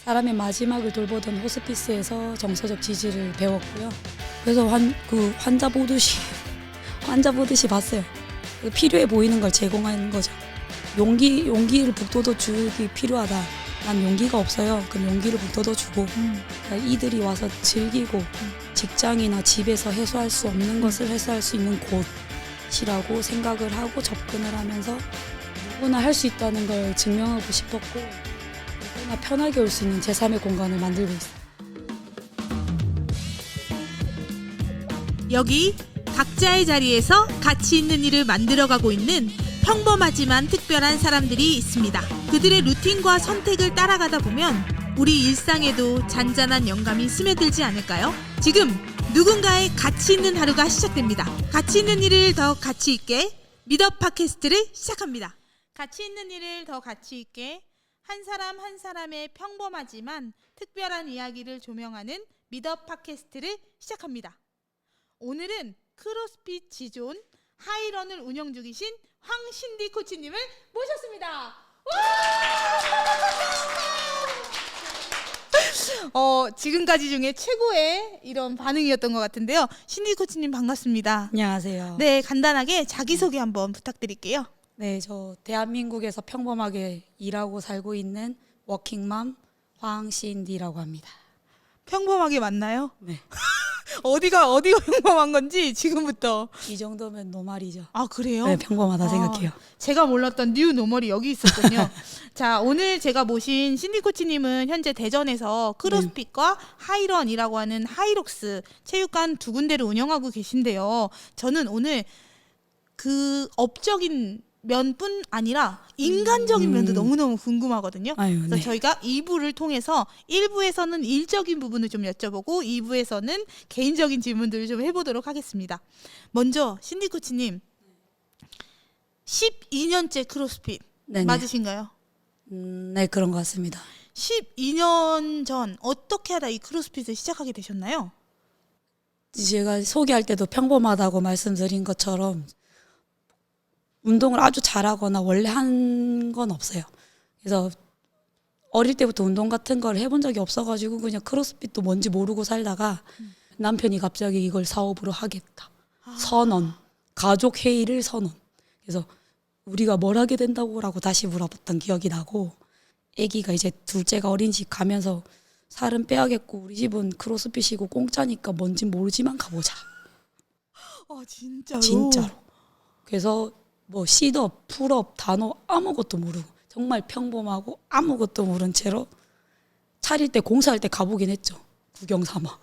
사람의 마지막을 돌보던 호스피스에서 정서적 지지를 배웠고요. 그래서 환자 보듯이 봤어요. 필요해 보이는 걸 제공하는 거죠. 용기를 북돋워 주기 필요하다. 난 용기가 없어요. 그럼 용기를 북돋워 주고 그러니까 이들이 와서 즐기고 직장이나 집에서 해소할 수 없는 것을 해소할 수 있는 곳이라고 생각을 하고 접근을 하면서 누구나 할 수 있다는 걸 증명하고 싶었고 누구나 편하게 올 수 있는 제3의 공간을 만들고 있어요. 여기 각자의 자리에서 가치 있는 일을 만들어가고 있는 평범하지만 특별한 사람들이 있습니다. 그들의 루틴과 선택을 따라가다 보면 우리 일상에도 잔잔한 영감이 스며들지 않을까요? 지금 누군가의 가치 있는 하루가 시작됩니다. 가치 있는 일을 더 가치 있게 미덕 팟캐스트를 시작합니다. 가치 있는 일을 더 가치 있게 한 사람 한 사람의 평범하지만 특별한 이야기를 조명하는 미덕 팟캐스트를 시작합니다. 오늘은 크로스핏 지존 하이런을 운영 중이신 황신디 코치님을 모셨습니다. 지금까지 중에 최고의 이런 반응이었던 것 같은데요. 신디 코치님 반갑습니다. 안녕하세요. 네, 간단하게 자기소개 한번 부탁드릴게요. 네, 저 대한민국에서 평범하게 일하고 살고 있는 워킹맘 황신디라고 합니다. 평범하게 맞나요? 네. 어디가 평범한 건지 지금부터. 이 정도면 노말이죠. 아, 그래요? 네, 평범하다 생각해요. 제가 몰랐던 뉴 노멀이 여기 있었군요. 자, 오늘 제가 모신 신디 코치님은 현재 대전에서 크로스핏과 하이런이라고 하는 하이록스 체육관 두 군데를 운영하고 계신데요. 저는 오늘 그 업적인 면뿐 아니라 인간적인 면도 너무너무 궁금하거든요. 아유, 그래서 네. 저희가 2부를 통해서 1부에서는 일적인 부분을 좀 여쭤보고 2부에서는 개인적인 질문들을 좀 해보도록 하겠습니다. 먼저 신디 코치님 12년째 크로스핏 네네. 맞으신가요? 네, 그런 것 같습니다. 12년 전 어떻게 하다 이 크로스핏을 시작하게 되셨나요? 제가 소개할 때도 평범하다고 말씀드린 것처럼 운동을 아주 잘하거나 원래 한 건 없어요. 그래서 어릴 때부터 운동 같은 걸 해본 적이 없어가지고 그냥 크로스핏도 뭔지 모르고 살다가 남편이 갑자기 이걸 사업으로 하겠다. 선언. 가족 회의를 선언. 그래서 우리가 뭘 하게 된다고라고 다시 물어봤던 기억이 나고 아기가 이제 둘째가 어린이집 가면서 살은 빼야겠고 우리 집은 크로스핏이고 공짜니까 뭔진 모르지만 가보자. 진짜로? 진짜로. 그래서 뭐 시덥, 풀업, 단어 아무것도 모르고 정말 평범하고 아무것도 모른 채로 차릴 때 공사할 때 가보긴 했죠. 구경 삼아.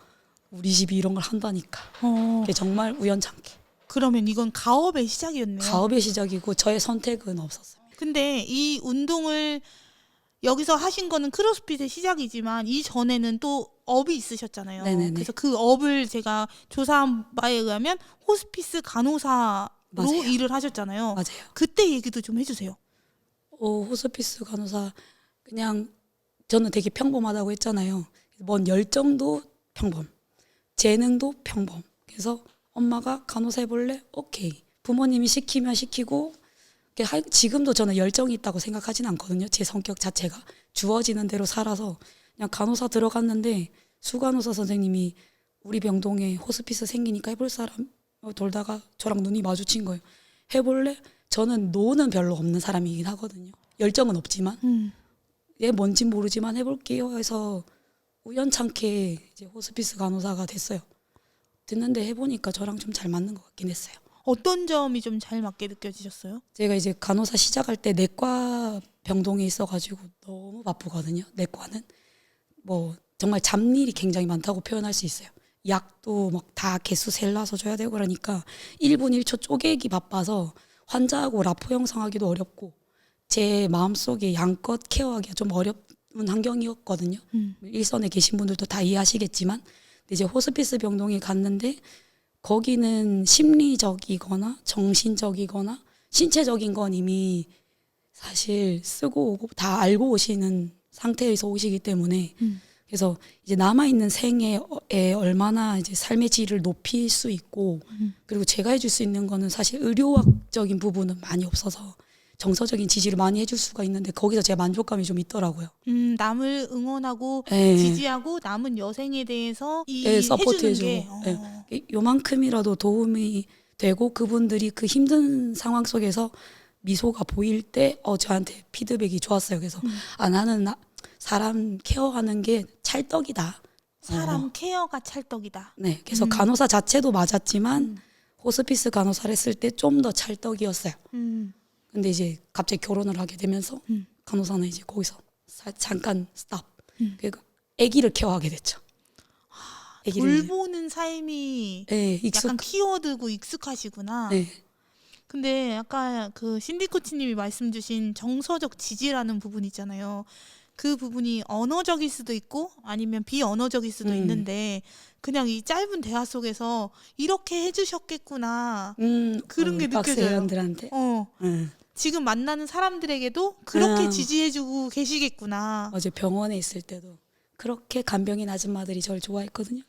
우리 집이 이런 걸 한다니까. 그게 정말 우연찮게. 그러면 이건 가업의 시작이었네요. 가업의 시작이고 저의 선택은 없었어요. 근데 이 운동을 여기서 하신 거는 크로스핏의 시작이지만 이 전에는 또 업이 있으셨잖아요. 네네네. 그래서 그 업을 제가 조사한 바에 의하면 호스피스 간호사로 맞아요. 일을 하셨잖아요. 맞아요. 그때 얘기도 좀 해주세요. 호스피스 간호사 그냥 저는 되게 평범하다고 했잖아요. 뭔 열정도 평범, 재능도 평범. 그래서 엄마가 간호사 해볼래? 오케이. 부모님이 시키면 시키고 지금도 저는 열정이 있다고 생각하진 않거든요. 제 성격 자체가 주어지는 대로 살아서 그냥 간호사 들어갔는데 수간호사 선생님이 우리 병동에 호스피스 생기니까 해볼 사람 돌다가 저랑 눈이 마주친 거예요. 해볼래? 저는 노는 별로 없는 사람이긴 하거든요. 열정은 없지만 얘 뭔진 모르지만 해볼게요 해서 우연찮게 이제 호스피스 간호사가 됐어요. 됐는데 해보니까 저랑 좀 잘 맞는 것 같긴 했어요. 어떤 점이 좀 잘 맞게 느껴지셨어요? 제가 이제 간호사 시작할 때 내과 병동에 있어가지고 너무 바쁘거든요. 내과는 뭐 정말 잡일이 굉장히 많다고 표현할 수 있어요. 약도 막 다 개수 셀라서 줘야 되고 그러니까 1분 1초 쪼개기 바빠서 환자하고 라포 형성하기도 어렵고 제 마음속에 양껏 케어하기가 좀 어려운 환경이었거든요. 일선에 계신 분들도 다 이해하시겠지만 근데 이제 호스피스 병동에 갔는데 거기는 심리적이거나 정신적이거나 신체적인 건 이미 사실 쓰고 오고 다 알고 오시는 상태에서 오시기 때문에 그래서 이제 남아있는 생에 얼마나 이제 삶의 질을 높일 수 있고 그리고 제가 해줄 수 있는 거는 사실 의료학적인 부분은 많이 없어서 정서적인 지지를 많이 해줄 수가 있는데 거기서 제 만족감이 좀 있더라고요. 남을 응원하고 예. 지지하고 남은 여생에 대해서 예, 서포트 해주는 해주고 게 예. 요만큼이라도 도움이 되고 그분들이 그 힘든 상황 속에서 미소가 보일 때 저한테 피드백이 좋았어요. 그래서 나는 사람 케어하는 게 찰떡이다. 사람 케어가 찰떡이다. 네, 그래서 간호사 자체도 맞았지만 호스피스 간호사를 했을 때 좀 더 찰떡이었어요. 근데 이제 갑자기 결혼을 하게 되면서 간호사는 이제 거기서 잠깐 스탑. 그러니까 아기를 케어하게 됐죠. 아기를 돌보는 삶이 네, 약간 키워드고 익숙하시구나. 네. 근데 아까 그 신디 코치님이 말씀 주신 정서적 지지라는 부분 있잖아요. 그 부분이 언어적일 수도 있고 아니면 비언어적일 수도 있는데 그냥 이 짧은 대화 속에서 이렇게 해주셨겠구나. 그런 게 박스 느껴져요. 회원들한테. 지금 만나는 사람들에게도 그렇게 아. 지지해주고 계시겠구나. 어제 병원에 있을 때도 그렇게 간병인 아줌마들이 저를 좋아했거든요.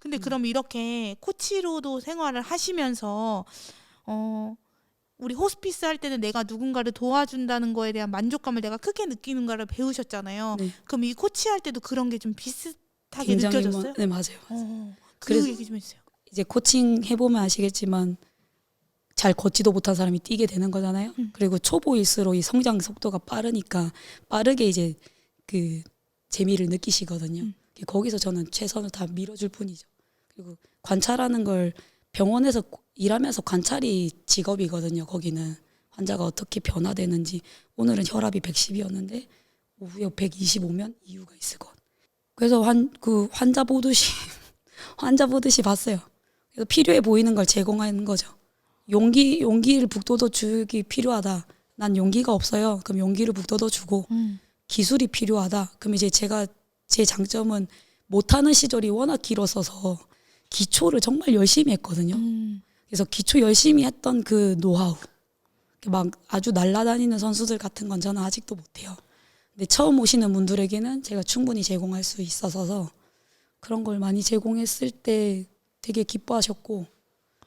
근데 그럼 이렇게 코치로도 생활을 하시면서 우리 호스피스 할 때는 내가 누군가를 도와준다는 거에 대한 만족감을 내가 크게 느끼는 거를 배우셨잖아요. 네. 그럼 이 코치 할 때도 그런 게 좀 비슷하게 굉장히 느껴졌어요? 네, 맞아요. 그 그래서- 얘기 좀 해주세요. 이제 코칭 해보면 아시겠지만 잘 걷지도 못한 사람이 뛰게 되는 거잖아요. 그리고 초보일수록 이 성장 속도가 빠르니까 빠르게 이제 그 재미를 느끼시거든요. 거기서 저는 최선을 다 밀어줄 뿐이죠. 그리고 관찰하는 걸 병원에서 일하면서 관찰이 직업이거든요. 거기는 환자가 어떻게 변화되는지. 오늘은 혈압이 110이었는데 오후에 125면 이유가 있을 것. 그래서 환자 보듯이 환자 보듯이 봤어요. 그래서 필요해 보이는 걸 제공하는 거죠. 용기를 북돋워 주기 필요하다. 난 용기가 없어요. 그럼 용기를 북돋워 주고 기술이 필요하다. 그럼 이제 제 장점은 못하는 시절이 워낙 길었어서 기초를 정말 열심히 했거든요. 그래서 기초 열심히 했던 그 노하우, 막 아주 날아다니는 선수들 같은 건 저는 아직도 못해요. 근데 처음 오시는 분들에게는 제가 충분히 제공할 수 있어서 그런 걸 많이 제공했을 때 되게 기뻐하셨고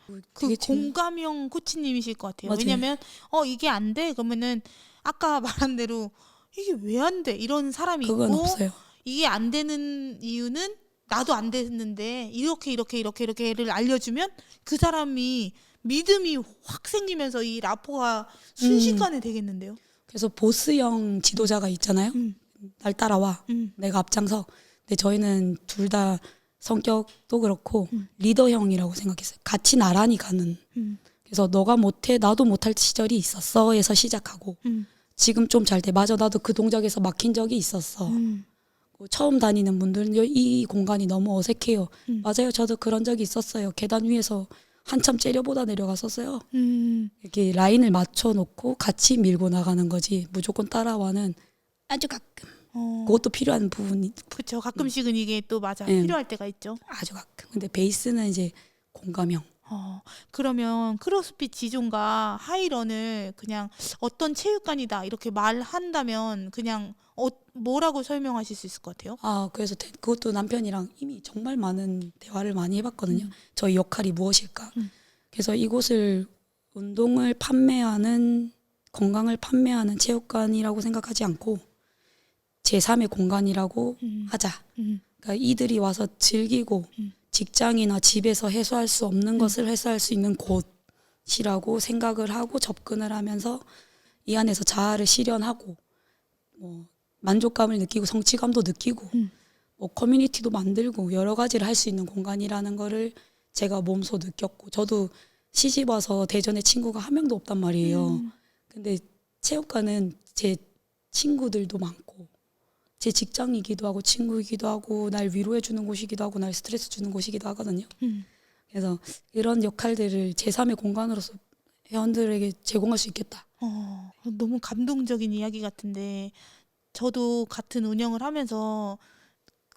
그 되게 공감형 코치님이실 것 같아요. 맞아요. 왜냐면 이게 안 돼. 그러면은 아까 말한 대로 이게 왜 안 돼? 이런 사람이 그건 있고 없어요. 이게 안 되는 이유는 나도 안 됐는데 이렇게를 알려주면 그 사람이 믿음이 확 생기면서 이 라포가 순식간에 되겠는데요. 그래서 보스형 지도자가 있잖아요. 날 따라와. 내가 앞장서. 근데 저희는 둘 다 성격도 그렇고 리더형이라고 생각했어요. 같이 나란히 가는. 그래서 너가 못해 나도 못할 시절이 있었어 에서 시작하고 지금 좀 잘 돼. 맞아 나도 그 동작에서 막힌 적이 있었어. 처음 다니는 분들은 이 공간이 너무 어색해요. 맞아요. 저도 그런 적이 있었어요. 계단 위에서 한참 째려보다 내려갔었어요. 이렇게 라인을 맞춰놓고 같이 밀고 나가는 거지 무조건 따라와는 아주 가끔 그것도 필요한 부분이 그렇죠. 가끔씩은 이게 또 맞아 네. 필요할 때가 있죠. 아주 가끔. 근데 베이스는 이제 공감형. 그러면 크로스핏 지존과 하이런을 그냥 어떤 체육관이다 이렇게 말한다면 그냥 뭐라고 설명하실 수 있을 것 같아요? 그래서 그것도 남편이랑 이미 정말 많은 대화를 많이 해봤거든요. 저희 역할이 무엇일까. 그래서 이곳을 운동을 판매하는 건강을 판매하는 체육관이라고 생각하지 않고 제3의 공간이라고 하자. 그러니까 이들이 와서 즐기고 직장이나 집에서 해소할 수 없는 것을 해소할 수 있는 곳이라고 생각을 하고 접근을 하면서 이 안에서 자아를 실현하고 뭐 만족감을 느끼고 성취감도 느끼고 뭐 커뮤니티도 만들고 여러 가지를 할 수 있는 공간이라는 거를 제가 몸소 느꼈고 저도 시집 와서 대전에 친구가 한 명도 없단 말이에요. 근데 체육관은 제 친구들도 많고 제 직장이기도 하고 친구이기도 하고 날 위로해 주는 곳이기도 하고 날 스트레스 주는 곳이기도 하거든요. 그래서 이런 역할들을 제3의 공간으로서 회원들에게 제공할 수 있겠다. 너무 감동적인 이야기 같은데 저도 같은 운영을 하면서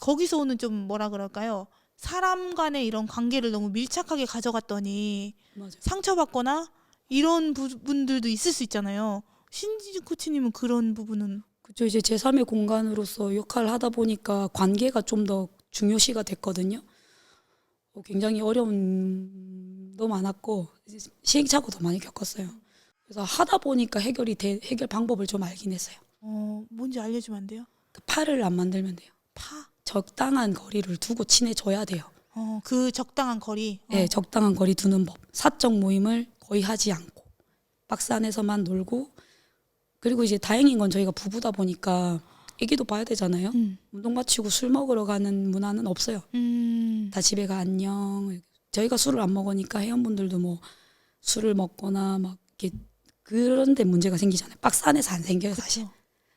거기서 오는 좀 뭐라 그럴까요? 사람 간의 이런 관계를 너무 밀착하게 가져갔더니 맞아요. 상처받거나 이런 부분들도 있을 수 있잖아요. 신지 코치님은 그런 부분은 그렇죠. 이제 제3의 공간으로서 역할을 하다 보니까 관계가 좀 더 중요시가 됐거든요. 굉장히 어려움도 많았고 시행착오도 많이 겪었어요. 그래서 하다 보니까 해결 방법을 좀 알긴 했어요. 뭔지 알려주면 안 돼요? 그 팔을 안 만들면 돼요. 파. 적당한 거리를 두고 친해져야 돼요. 그 적당한 거리. 네, 적당한 거리 두는 법. 사적 모임을 거의 하지 않고 박스 안에서만 놀고, 그리고 이제 다행인 건 저희가 부부다 보니까 애기도 봐야 되잖아요. 운동 마치고 술 먹으러 가는 문화는 없어요. 다 집에 가 안녕. 저희가 술을 안 먹으니까 회원분들도 뭐 술을 먹거나 막 이렇게 그런 데 문제가 생기잖아요. 박스 안에서 안 생겨요, 사실. 그쵸.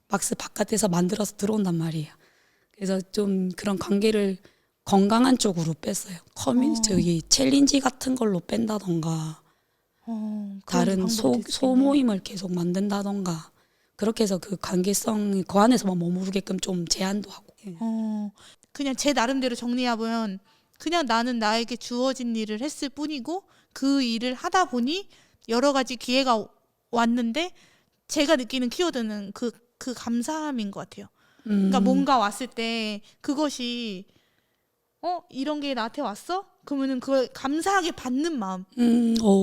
박스 바깥에서 만들어서 들어온단 말이에요. 그래서 좀 그런 관계를 건강한 쪽으로 뺐어요. 저기 챌린지 같은 걸로 뺀다던가 그런 다른 방법도 있겠네요. 소모임을 계속 만든다던가 그렇게 해서 그 관계성이 그 안에서만 머무르게끔 좀 제한도 하고. 그냥 제 나름대로 정리해보면 그냥 나는 나에게 주어진 일을 했을 뿐이고 그 일을 하다 보니 여러 가지 기회가 왔는데 제가 느끼는 키워드는 그 감사함인 것 같아요. 그러니까 뭔가 왔을 때 그것이 이런 게 나한테 왔어? 그러면은 그걸 감사하게 받는 마음,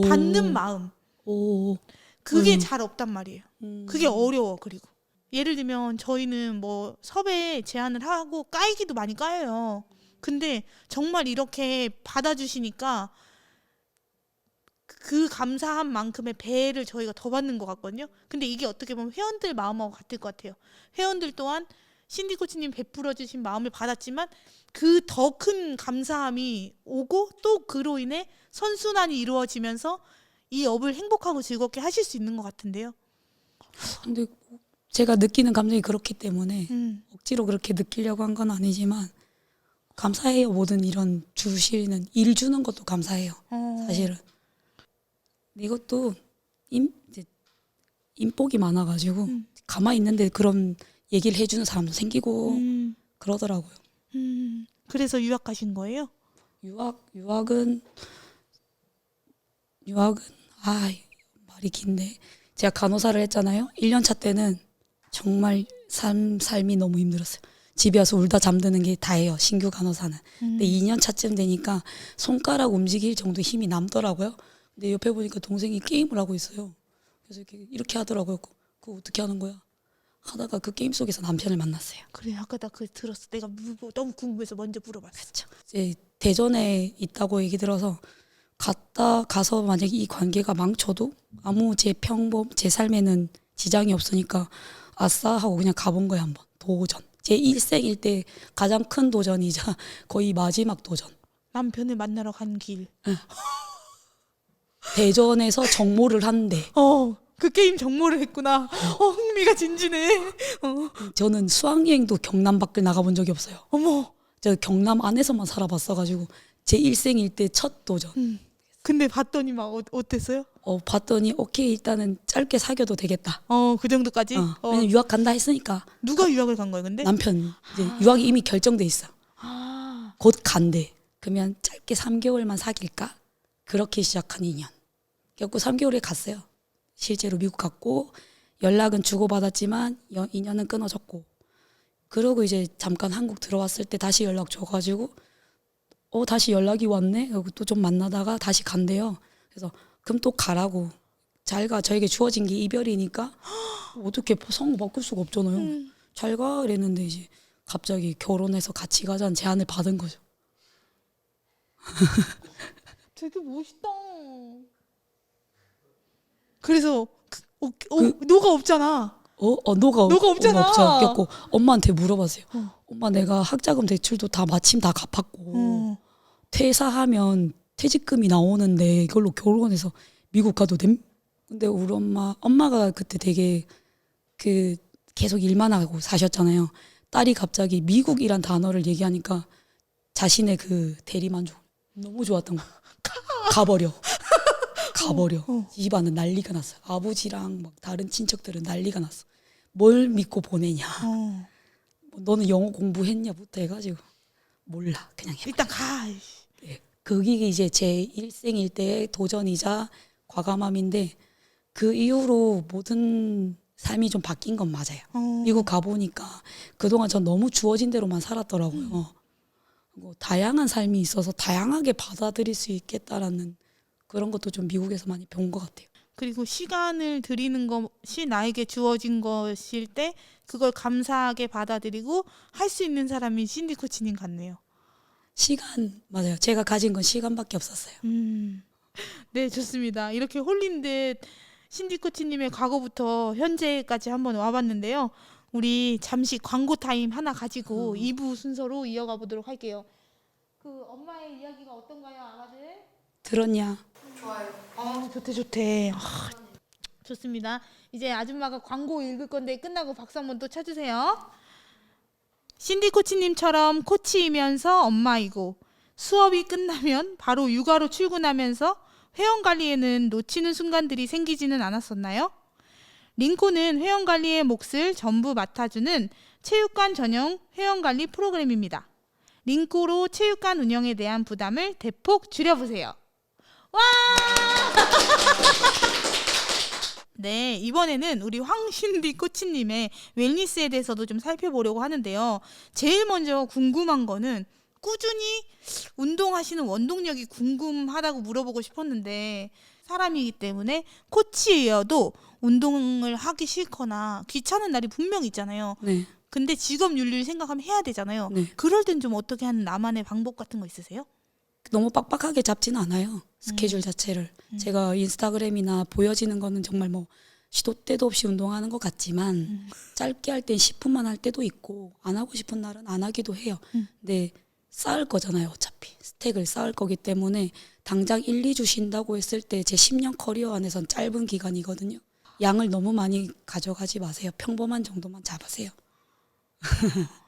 받는 마음, 오. 그게 잘 없단 말이에요. 음. 그게 어려워. 그리고 예를 들면 저희는 뭐 섭외 제안을 하고 까이기도 많이 까여요. 근데 정말 이렇게 받아주시니까 그 감사한 만큼의 배를 저희가 더 받는 것 같거든요. 근데 이게 어떻게 보면 회원들 마음하고 같을 것 같아요. 회원들 또한 신디 코치님 베풀어 주신 마음을 받았지만 그 더 큰 감사함이 오고 또 그로 인해 선순환이 이루어지면서 이 업을 행복하고 즐겁게 하실 수 있는 것 같은데요. 근데 제가 느끼는 감정이 그렇기 때문에 억지로 그렇게 느끼려고 한 건 아니지만 감사해요. 모든 이런 주시는 일 주는 것도 감사해요. 사실은. 이것도 이제 인복이 많아가지고 가만히 있는데 그런 얘기를 해주는 사람도 생기고 그러더라고요. 그래서 유학 가신 거예요? 유학은 말이 긴데 제가 간호사를 했잖아요. 1년차 때는 정말 삶이 너무 힘들었어요. 집에 와서 울다 잠드는 게 다예요. 신규 간호사는. 근데 2년차쯤 되니까 손가락 움직일 정도 힘이 남더라고요. 근데 옆에 보니까 동생이 게임을 하고 있어요. 그래서 이렇게 하더라고요. 그거 어떻게 하는 거야? 하다가 그 게임 속에서 남편을 만났어요. 그래, 아까 나 그거 들었어. 내가 너무 궁금해서 먼저 물어봤어. 그렇죠. 이제 대전에 있다고 얘기 들어서 가서 만약에 이 관계가 망쳐도 아무 제 삶에는 지장이 없으니까 아싸 하고 그냥 가본 거예요. 한번 도전. 제 일생일 때 가장 큰 도전이자 거의 마지막 도전. 남편을 만나러 간 길. 대전에서 정모를 한대. 그 게임 정모를 했구나. 흥미가 진지네. 저는 수학여행도 경남 밖을 나가본 적이 없어요. 어머. 저 경남 안에서만 살아봤어가지고 제 일생일 때 첫 도전. 근데 봤더니 막 어땠어요? 봤더니 오케이 일단은 짧게 사귀어도 되겠다. 그 정도까지? 왜냐면 유학 간다 했으니까. 누가 유학을 간 거예요, 근데? 남편 이제 유학이 이미 결정돼 있어. 아. 곧 간대. 그러면 짧게 3개월만 사귈까? 그렇게 시작한 인연. 그래갖고 3개월에 갔어요. 실제로 미국 갔고 연락은 주고받았지만 인연은 끊어졌고, 그러고 이제 잠깐 한국 들어왔을 때 다시 연락 줘가지고 다시 연락이 왔네. 그리고 또 좀 만나다가 다시 간대요. 그래서 그럼 또 가라고. 잘 가. 저에게 주어진 게 이별이니까 어떻게 성우 바꿀 수가 없잖아요. 잘 가. 이랬는데 이제 갑자기 결혼해서 같이 가자는 제안을 받은 거죠. 되게 멋있다. 그래서 노가 없잖아. 노가 없잖아. 없어요. 그래갖고 엄마한테 물어봤어요. 엄마 내가 학자금 대출도 다 마침 다 갚았고 퇴사하면 퇴직금이 나오는데 이걸로 결혼해서 미국 가도 됨? 근데 우리 엄마가 그때 되게 계속 일만 하고 사셨잖아요. 딸이 갑자기 미국이란 단어를 얘기하니까 자신의 그 대리만족 너무 좋았던 거야. 가버려. 집안은 난리가 났어요. 아버지랑 막 다른 친척들은 난리가 났어. 뭘 믿고 보내냐. 너는 영어 공부했냐부터 해가지고 몰라. 그냥 해봐. 일단 가. 네. 그게 이제 제 일생일 때의 도전이자 과감함인데 그 이후로 모든 삶이 좀 바뀐 건 맞아요. 미국 가보니까 그동안 전 너무 주어진 대로만 살았더라고요. 그리고 다양한 삶이 있어서 다양하게 받아들일 수 있겠다라는 그런 것도 좀 미국에서 많이 배운 것 같아요. 그리고 시간을 드리는 것이 나에게 주어진 것일 때 그걸 감사하게 받아들이고 할 수 있는 사람이 신디 코치님 같네요. 시간 맞아요. 제가 가진 건 시간밖에 없었어요. 네, 좋습니다. 이렇게 홀린 듯 신디 코치님의 과거부터 현재까지 한번 와봤는데요. 우리 잠시 광고 타임 하나 가지고 2부 순서로 이어가 보도록 할게요. 그 엄마의 이야기가 어떤가요, 아가들? 들었냐? 좋대. 좋습니다. 이제 아줌마가 광고 읽을 건데 끝나고 박수 한번 또 쳐주세요. 신디 코치님처럼 코치이면서 엄마이고 수업이 끝나면 바로 육아로 출근하면서 회원 관리에는 놓치는 순간들이 생기지는 않았었나요? 링코는 회원 관리의 몫을 전부 맡아주는 체육관 전용 회원 관리 프로그램입니다. 링코로 체육관 운영에 대한 부담을 대폭 줄여보세요. 와! 네, 이번에는 우리 황신디 코치님의 웰니스에 대해서도 좀 살펴보려고 하는데요. 제일 먼저 궁금한 거는 꾸준히 운동하시는 원동력이 궁금하다고 물어보고 싶었는데 사람이기 때문에 코치여도 운동을 하기 싫거나 귀찮은 날이 분명히 있잖아요. 네. 근데 직업 윤리를 생각하면 해야 되잖아요. 네. 그럴 땐 좀 어떻게 하는 나만의 방법 같은 거 있으세요? 너무 빡빡하게 잡지는 않아요. 스케줄 자체를. 제가 인스타그램이나 보여지는 거는 정말 뭐 시도 때도 없이 운동하는 것 같지만 짧게 할 땐 10분만 할 때도 있고 안 하고 싶은 날은 안 하기도 해요. 근데 쌓을 거잖아요. 어차피 스택을 쌓을 거기 때문에 당장 1, 2주 쉰다고 했을 때 제 10년 커리어 안에선 짧은 기간이거든요. 양을 너무 많이 가져가지 마세요. 평범한 정도만 잡으세요.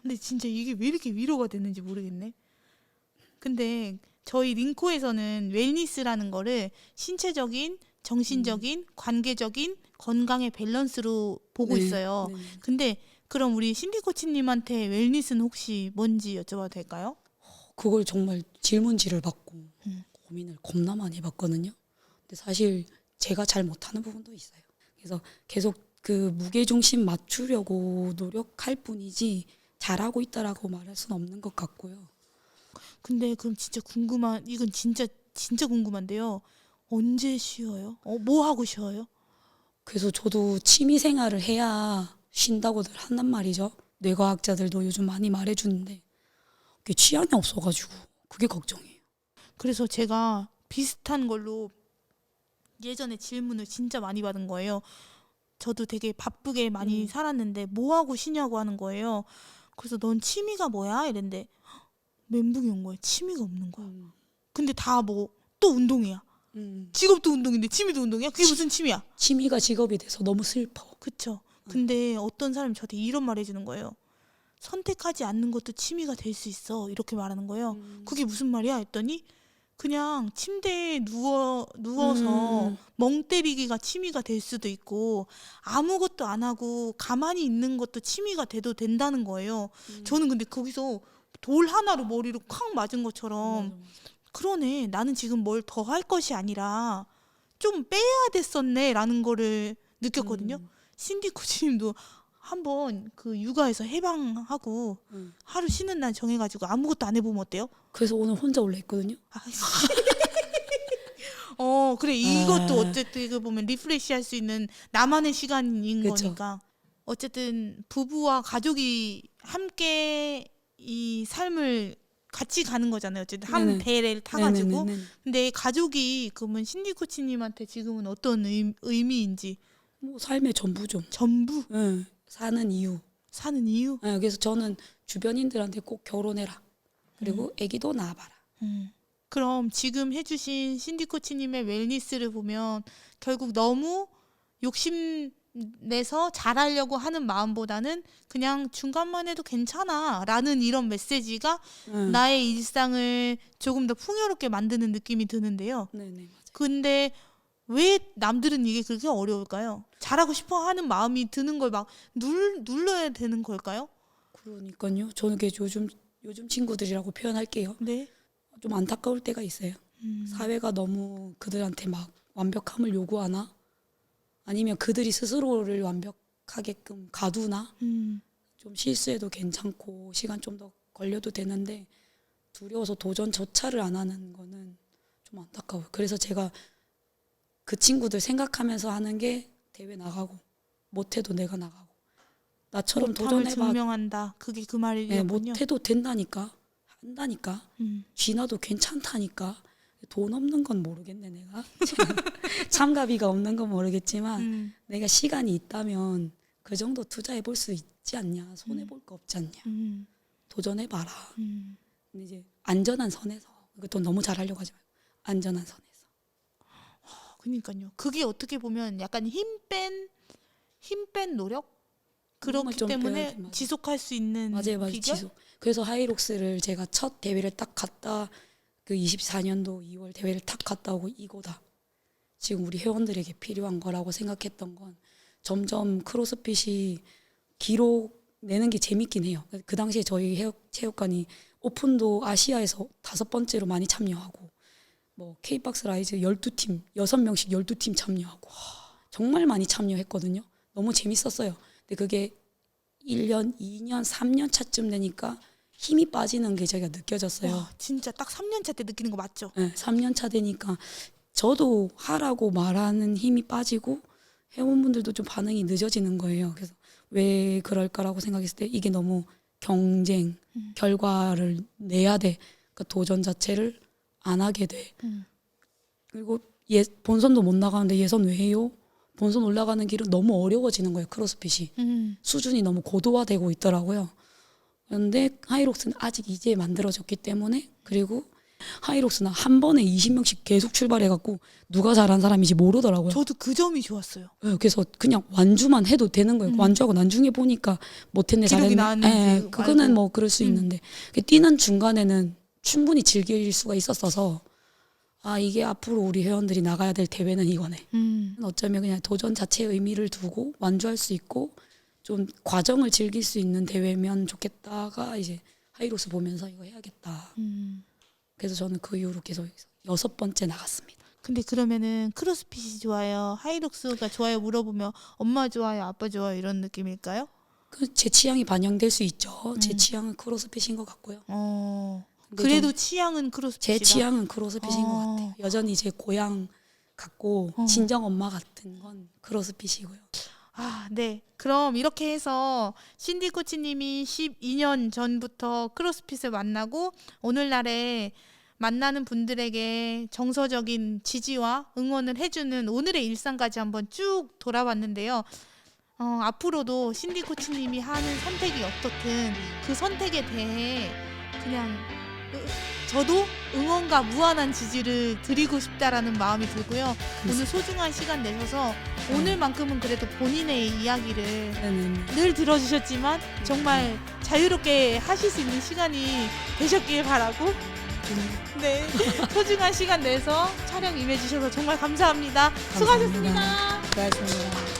근데 진짜 이게 왜 이렇게 위로가 되는지 모르겠네. 근데 저희 링코에서는 웰니스라는 거를 신체적인, 정신적인, 관계적인 건강의 밸런스로 보고 네, 있어요. 네. 근데 그럼 우리 신디 코치님한테 웰니스는 혹시 뭔지 여쭤봐도 될까요? 그걸 정말 질문지를 받고 고민을 겁나 많이 해봤거든요. 근데 사실 제가 잘 못하는 부분도 있어요. 그래서 계속 그 무게중심 맞추려고 노력할 뿐이지 잘하고 있다라고 말할 수는 없는 것 같고요. 근데 그럼 진짜 이건 진짜 궁금한데요. 언제 쉬어요? 뭐 하고 쉬어요? 그래서 저도 취미 생활을 해야 쉰다고들 한단 말이죠. 뇌과학자들도 요즘 많이 말해주는데 그게 취향이 없어가지고 그게 걱정이에요. 그래서 제가 비슷한 걸로 예전에 질문을 진짜 많이 받은 거예요. 저도 되게 바쁘게 많이 살았는데 뭐 하고 쉬냐고 하는 거예요. 그래서 넌 취미가 뭐야? 이랬는데 멘붕이 온 거예요. 취미가 없는 거야. 근데 다 뭐 또 운동이야. 직업도 운동인데 취미도 운동이야? 그게 무슨 취미야? 취미가 직업이 돼서 너무 슬퍼. 그쵸. 근데 어떤 사람이 저한테 이런 말 해주는 거예요. 선택하지 않는 것도 취미가 될 수 있어. 이렇게 말하는 거예요. 그게 무슨 말이야? 했더니 그냥 침대에 누워서 멍 때리기가 취미가 될 수도 있고 아무것도 안 하고 가만히 있는 것도 취미가 돼도 된다는 거예요. 저는 근데 거기서 돌 하나로 머리로 콱 맞은 것처럼 그러네. 나는 지금 뭘 더 할 것이 아니라 좀 빼야 됐었네 라는 거를 느꼈거든요. 신디 코치님도 한번 그 육아에서 해방하고 하루 쉬는 날 정해가지고 아무것도 안 해보면 어때요? 그래서 오늘 혼자 올라 했거든요. 그래. 이것도 어쨌든 그 보면 리프레시 할 수 있는 나만의 시간인 그쵸. 거니까. 어쨌든 부부와 가족이 함께 이 삶을 같이 가는 거잖아요. 어쨌든 한 네네. 배를 타가지고. 네네네네. 근데 가족이 그러면 신디 코치님한테 지금은 어떤 의미인지 뭐 삶의 전부죠. 전부 네, 사는 이유. 사는 이유. 네, 그래서 저는 주변인들한테 꼭 결혼해라. 그리고 아기도 낳아봐라. 그럼 지금 해주신 신디 코치님의 웰니스를 보면 결국 너무 욕심내서 잘하려고 하는 마음보다는 그냥 중간만 해도 괜찮아 라는 이런 메시지가 나의 일상을 조금 더 풍요롭게 만드는 느낌이 드는데요. 네네, 맞아요. 근데 왜 남들은 이게 그렇게 어려울까요? 잘하고 싶어 하는 마음이 드는 걸 막 눌러야 되는 걸까요? 그러니까요. 저는 그게 요즘 친구들이라고 표현할게요. 네. 좀 안타까울 때가 있어요. 사회가 너무 그들한테 막 완벽함을 요구하나? 아니면 그들이 스스로를 완벽하게끔 가두나? 좀 실수해도 괜찮고 시간 좀 더 걸려도 되는데 두려워서 도전조차를 안 하는 거는 좀 안타까워요. 그래서 제가 그 친구들 생각하면서 하는 게 대회 나가고 못해도 내가 나가고 나처럼 못함을 도전해봐. 증명한다. 그게 그 말이군요. 못해도 된다니까. 한다니까. 쥐나도 괜찮다니까. 돈 없는 건 모르겠네 내가. 참가비가 없는 건 모르겠지만 내가 시간이 있다면 그 정도 투자해 볼 수 있지 않냐. 손해 볼 거 없지 않냐. 도전해봐라. 근데 이제 안전한 선에서 그것도 너무 잘하려고 하지 말고 안전한 선에서. 그러니까요. 그게 어떻게 보면 약간 힘뺀 노력? 그렇기 좀 때문에 빼야지, 맞아. 지속할 수 있는 맞아요. 비결? 지속. 그래서 하이록스를 제가 첫 대회를 딱 갔다 그 24년도 2월 대회를 딱 갔다 오고 이거다. 지금 우리 회원들에게 필요한 거라고 생각했던 건 점점 크로스핏이 기록 내는 게 재밌긴 해요. 그 당시에 저희 체육관이 오픈도 아시아에서 5번째로 많이 참여하고 뭐 K박스 라이즈 12팀, 6명씩 12팀 참여하고 정말 많이 참여했거든요. 너무 재밌었어요. 근데 그게 1년, 2년, 3년 차쯤 되니까 힘이 빠지는 게 제가 느껴졌어요. 와, 진짜 딱 3년 차 때 느끼는 거 맞죠? 네, 3년 차 되니까 저도 하라고 말하는 힘이 빠지고 회원분들도 좀 반응이 늦어지는 거예요. 그래서 왜 그럴까라고 생각했을 때 이게 너무 경쟁, 결과를 내야 돼. 그러니까 도전 자체를 안 하게 돼. 그리고 본선도 못 나가는데 예선 왜 해요? 본선 올라가는 길은 너무 어려워지는 거예요. 크로스핏이. 수준이 너무 고도화되고 있더라고요. 그런데 하이록스는 아직 이제 만들어졌기 때문에 그리고 하이록스는 한 번에 20명씩 계속 출발해갖고 누가 잘한 사람인지 모르더라고요. 저도 그 점이 좋았어요. 네, 그래서 그냥 완주만 해도 되는 거예요. 완주하고 나중에 보니까 못했네 기록이 잘했네. 나왔는지 그거는 알고. 뭐 그럴 수 있는데 뛰는 중간에는 충분히 즐길 수가 있었어서 아 이게 앞으로 우리 회원들이 나가야 될 대회는 이거네. 어쩌면 그냥 도전 자체의 의미를 두고 완주할 수 있고 좀 과정을 즐길 수 있는 대회면 좋겠다가 이제 하이록스 보면서 이거 해야겠다. 그래서 저는 그 이후로 계속 6번째 나갔습니다. 근데 그러면은 크로스핏이 좋아요? 하이록스가 좋아요? 물어보면 엄마 좋아요? 아빠 좋아요? 이런 느낌일까요? 제 취향이 반영될 수 있죠. 제 취향은 크로스핏인 것 같고요. 근데 그래도 좀 취향은 제 크로스핏이다. 취향은 크로스핏인 것 같아요. 여전히 제 고향 같고 친정 엄마 같은 건 크로스핏이고요. 아, 네. 그럼 이렇게 해서 신디 코치님이 12년 전부터 크로스핏을 만나고 오늘날에 만나는 분들에게 정서적인 지지와 응원을 해주는 오늘의 일상까지 한번 쭉 돌아봤는데요. 앞으로도 신디 코치님이 하는 선택이 어떻든 그 선택에 대해 그냥 저도 응원과 무한한 지지를 드리고 싶다라는 마음이 들고요. 오늘 소중한 시간 내셔서 오늘만큼은 그래도 본인의 이야기를 네네. 늘 들어주셨지만 정말 자유롭게 하실 수 있는 시간이 되셨길 바라고 네 소중한 시간 내서 촬영 임해주셔서 정말 감사합니다. 수고하셨습니다. 고맙습니다.